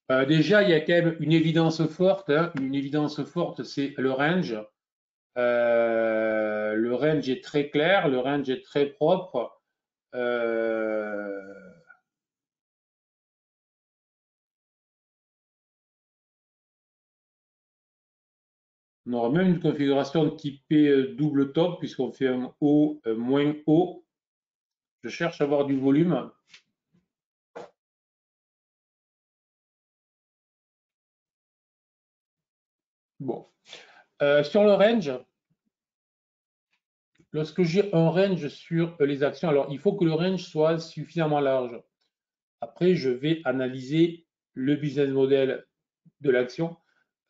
Déjà, il y a quand même une évidence forte, hein. Une évidence forte, c'est le range. Le range est très clair, le range est très propre. Euh, on aura même une configuration typée double top, puisqu'on fait un haut moins haut. Je cherche à avoir du volume. Bon. Sur le range, lorsque j'ai un range sur les actions, alors il faut que le range soit suffisamment large. Après, je vais analyser le business model de l'action,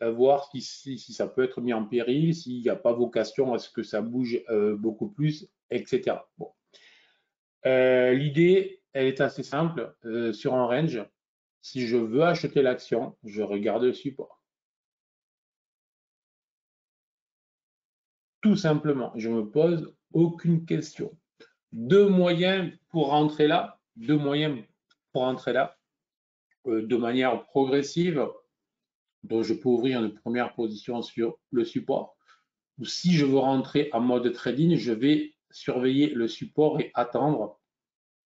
voir si ça peut être mis en péril, s'il n'y a pas vocation à ce que ça bouge beaucoup plus, etc. Bon. L'idée, elle est assez simple. Sur un range, si je veux acheter l'action, je regarde le support. Tout simplement, je me pose aucune question. Deux moyens pour rentrer là, de manière progressive. Donc, je peux ouvrir une première position sur le support. Ou si je veux rentrer en mode trading, je vais surveiller le support et attendre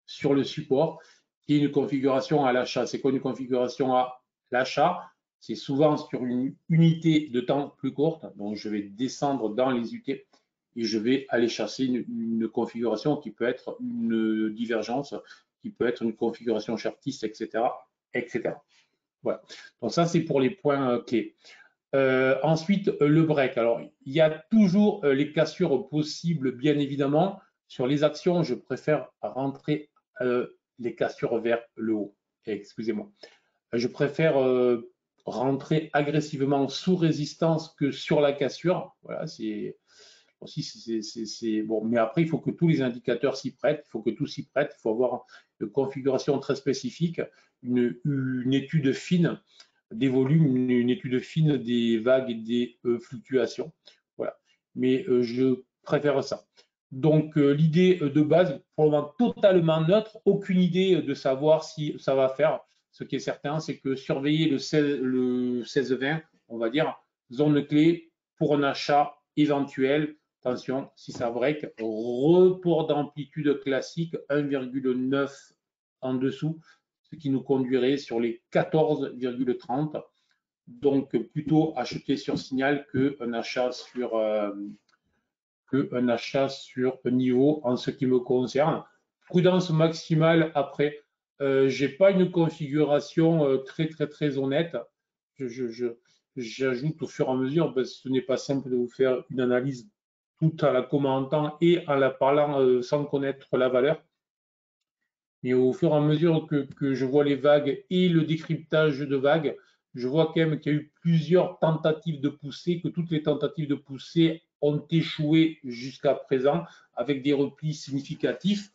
sur le support qui est une configuration à l'achat. C'est quoi une configuration à l'achat? C'est souvent sur une unité de temps plus courte. Donc, je vais descendre dans les UT et je vais aller chasser une configuration qui peut être une divergence, qui peut être une configuration chartiste, etc., etc. Voilà. Donc ça, c'est pour les points clés. Ensuite, le break. Alors, il y a toujours les cassures possibles, bien évidemment. Sur les actions, je préfère rentrer les cassures vers le haut. Excusez-moi. Je préfère rentrer agressivement sous résistance que sur la cassure. Voilà, c'est aussi c'est bon. Mais après, il faut que tous les indicateurs s'y prêtent. Il faut que tout s'y prête. Il faut avoir une configuration très spécifique, une étude fine des volumes, une étude fine des vagues et des fluctuations. Voilà. Mais je préfère ça. Donc l'idée de base, pour le moment totalement neutre, aucune idée de savoir si ça va faire. Ce qui est certain, c'est que surveiller le 16-20, on va dire, zone clé pour un achat éventuel. Attention, si ça break, report d'amplitude classique 1,9 en dessous, ce qui nous conduirait sur les 14,30. Donc plutôt acheter sur signal qu'un achat sur niveau en ce qui me concerne. Prudence maximale après. J'ai pas une configuration très honnête. J'ajoute au fur et à mesure, parce que ce n'est pas simple de vous faire une analyse tout en la commentant et en la parlant sans connaître la valeur. Mais au fur et à mesure que je vois les vagues et le décryptage de vagues, je vois quand même qu'il y a eu plusieurs tentatives de poussée, que toutes les tentatives de poussée ont échoué jusqu'à présent avec des replis significatifs.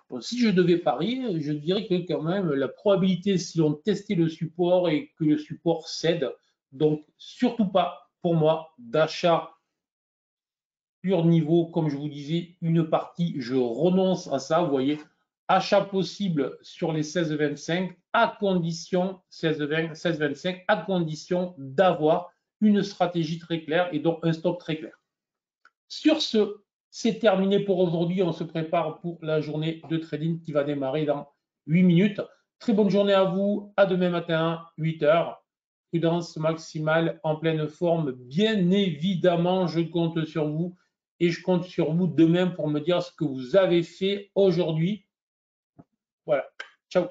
Bon, si je devais parier, je dirais que quand même la probabilité, si on testait le support et que le support cède, donc surtout pas pour moi d'achat sur niveau, comme je vous disais, une partie, je renonce à ça, vous voyez, achat possible sur les 16-25 à condition 16-25 à condition d'avoir une stratégie très claire et donc un stop très clair. Sur ce, c'est terminé pour aujourd'hui. On se prépare pour la journée de trading qui va démarrer dans 8 minutes. Très bonne journée à vous. À demain matin, 8 heures. Prudence maximale en pleine forme. Bien évidemment, je compte sur vous et je compte sur vous demain pour me dire ce que vous avez fait aujourd'hui. Voilà. Ciao.